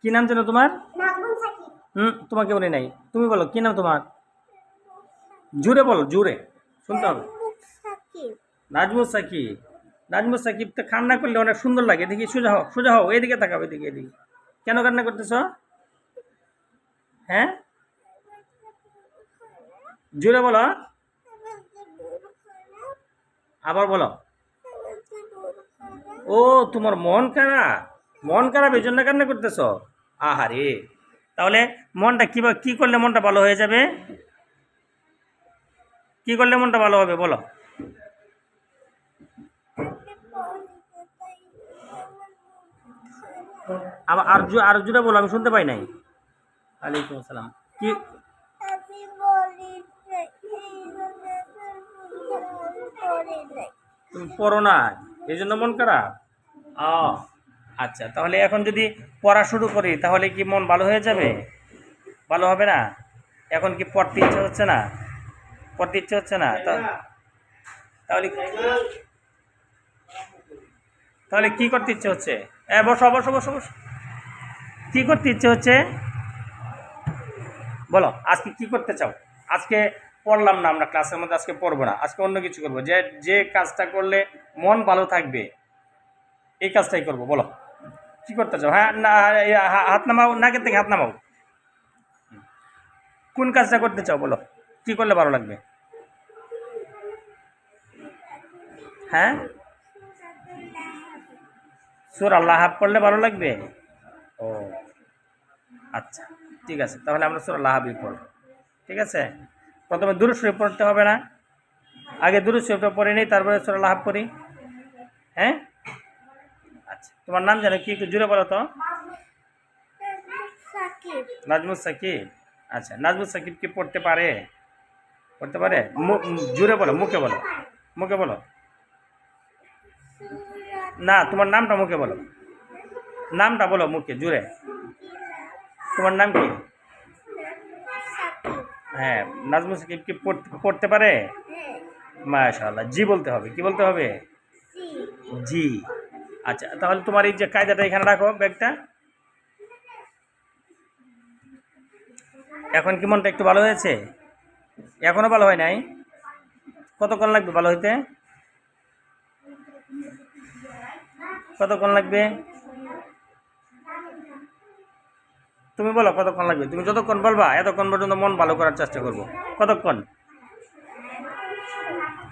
কি নাম যেন তোমার? তোমাকে বলি নাই, তুমি বলো কি নাম তোমার? জুড়ে বলো, জুড়ে শুনতে হবে। নাজমুস সাকিব। নাজমুস সাকিব তো কান্না করলে অনেক সুন্দর লাগে। দেখি সোজা হও, সোজা হও, এদিকে তাকাও, এদিকে এদিকে। কেন কান্না করতেছ? হ্যাঁ, জুড়ে বলো, আবার বলো। ও, তোমার মন খারাপ। মন খারাপ এই জন্য কান্না করতেছ? আহারে, তাহলে মনটা কি করলে মনটা ভালো হয়ে যাবে? কি করলে মনটা ভালো হবে বলো? আবার আর জুড়ে বলো, আমি শুনতে পাই নাই। ওয়ালাইকুম আসসালাম। কি তুমি পড়ো না এই জন্য মন খারাপ? ও আচ্ছা, তাহলে এখন যদি পড়া শুরু করি তাহলে কি মন ভালো হয়ে যাবে? ভালো হবে না? এখন কি পড়তে ইচ্ছে হচ্ছে না? পড়তে ইচ্ছে হচ্ছে না? তাহলে তাহলে কি করতে ইচ্ছে হচ্ছে? বসো বসো বসো বসো। কি করতে ইচ্ছে হচ্ছে বলো? আজকে কি করতে চাও? আজকে পড়লাম না আমরা ক্লাসের মধ্যে, আজকে পড়বো না, আজকে অন্য কিছু করবো। যে যে কাজটা করলে মন ভালো থাকবে এই কাজটাই করবো। বলো কি করতে চাও? হ্যাঁ না, হাত নামাও, নাকের থেকে হাত নামাও। কোন কাজটা করতে চাও বলো? কি করলে ভালো লাগবে? হ্যাঁ, সূরা লাহাব পড়লে ভালো লাগবে। ও আচ্ছা, ঠিক আছে, তাহলে আমরা সূরা লাহাবই পড়ব। ঠিক আছে, প্রথমে দুরূদ শরীফ পড়তে হবে না? আগে দুরূদ শরীফটা পড়ে নিই, তারপরে সূরা লাহাব পড়ি। হ্যাঁ, আচ্ছা, তোমার নাম জানো কি? একটু জুড়ে বলো তো। নাজমুস সাকিব। আচ্ছা, নাজমুস সাকিব কি পড়তে পারে? পড়তে পারে? জুড়ে বলো, মুখে বলো, মুখে বলো। না, তোমার নামটা মুখে বলো, নামটা বলো মুখে জুড়ে। তোমার নাম কি? হ্যাঁ, নাজমুস সাকিব কি পড়তে পারে? মাশাআল্লাহ, জি বলতে হবে। কি বলতে হবে? জি। আচ্ছা, তাহলে তোমার এই যে কায়দাটা এখানে রাখো, ব্যাগটা। এখন কি মনটা একটু ভালো হয়েছে? এখনো ভালো হয় নাই? কতক্ষণ লাগবে ভালো হইতে? কতক্ষণ লাগবে? তুমি বলো কতক্ষণ লাগবে। তুমি যতক্ষণ বলবা এতক্ষণ পর্যন্ত মন ভালো করার চেষ্টা করব। কতক্ষণ?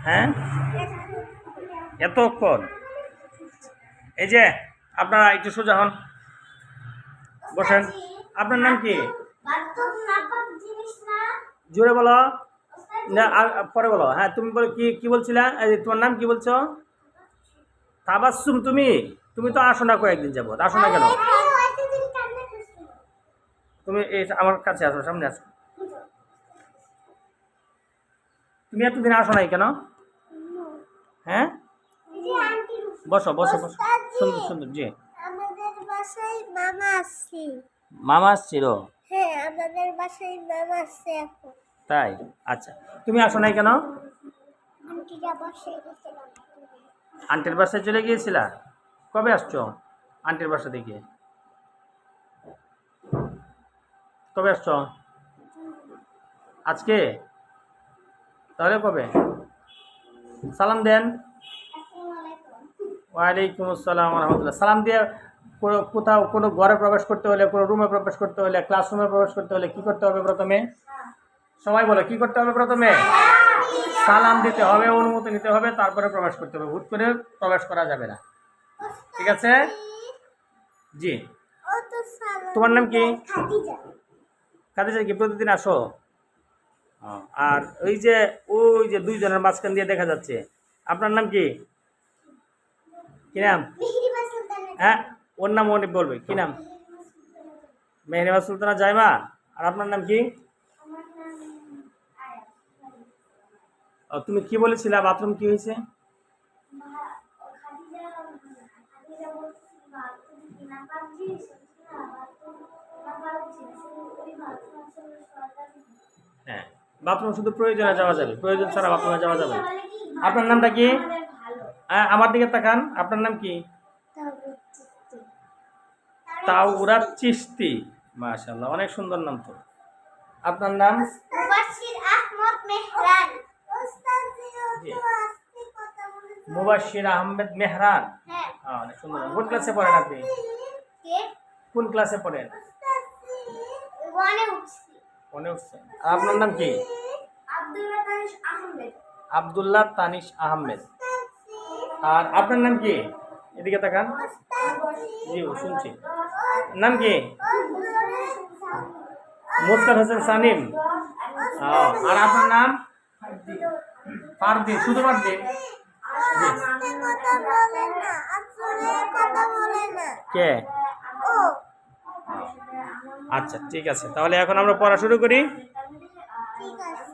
হ্যাঁ, এতক্ষণ। এই যে আপনারা একটু সোজা হন, বসেন। আপনার নাম কি? জোরে বলো না, পরে বলো। হ্যাঁ, তুমি বলো কি কি বলছিলা? তোমার নাম কি বলছো? তাবাসসুম। তুমি তুমি তো আসো না, কয়েকদিন যাবো আসো না কেন? তুমি এই আমার কাছে আসো, সামনে আসো। তুমি এতদিন আসো নাই কেন? হ্যাঁ, বসো বসো বসো, সুন্দর সুন্দর। জি, আমাদের বাসায় মামা আসছে। মামা আসছিল? হ্যাঁ, আমাদের বাসায় মামা আসছে এখন। তাই? আচ্ছা, তুমি আসো নাই কেন? আন্টিরা বাসায় গেছিলাম। আন্টির বাসায় চলে গিয়েছিলা? কবে আসছো আন্টির বাসা থেকে? কবে আসছো? আজকে? তাহলে কবে? সালাম দেন। ওয়ালাইকুম আসসালাম রহমতুল্লাহ। সালাম দিয়ে কোথাও কোনো ঘরে প্রবেশ করতে হলে, কোনো রুমে প্রবেশ করতে হলে, ক্লাসরুমে প্রবেশ করতে হলে কি করতে হবে প্রথমে? সবাই বলো কি করতে হবে প্রথমে? সালাম দিতে হবে, অনুমতি নিতে হবে, তারপরে প্রবেশ করতে হবে। হুট করে প্রবেশ করা যাবে না। ঠিক আছে? জি। তোমার নাম কি? খাদিজা। খাদিজা কি প্রতিদিন আসো? আর ওই যে দুইজনের মাঝখান দিয়ে দেখা যাচ্ছে, আপনার নাম কি? কি নাম? মেহরিবা সুলতানা। হ্যাঁ, ওর নাম উনি বলবে। কি নাম? মেহরিবা সুলতানা জাইমা। আর আপনার নাম কি? আমার নাম আয়াত। তুমি কি বলেছিলে, বাথরুম কি হয়েছে? খাদিজা খাদিজা বলছি বাথরুম কি না পাচ্ছি না বাথরুম না পাচ্ছি ওই বাথরুম আসলে সরকারি। হ্যাঁ, বাথরুম শুধু প্রয়োজনে যাওয়া যাবে, প্রয়োজন ছাড়া বাথরুমে যাওয়া যাবে না। আপনার নামটা কি? ভালো। আমার দিকে তাকান, আপনার নাম কি? তাওরাত চিশতি। মাশাআল্লাহ, অনেক সুন্দর নাম তো। আপনার নাম? মুবাশশির আহমদ মেহরান। জি। মুবাশশির আহমেদ মেহরান। হ্যাঁ। অনেক সুন্দর নাম। কোন ক্লাসে পড়েন আপনি? কে? কোন ক্লাসে পড়েন? ওয়ানে উঠছি। মনে উঠছেন। আর আপনার নাম কি? আব্দুল্লাহ তানিশ আহমেদ। আব্দুল্লাহ তানিশ আহমেদ। আর আপনার নাম কি? এদিকে তাকান। জি শুনছি। নাম কি? মুস্কান হোসেন সানিম। আর আপনার নাম? ফারদিন। শুধু ফারদিন? জি। কে? আচ্ছা ঠিক আছে, তাহলে এখন আমরা পড়া শুরু করি। ঠিক আছে।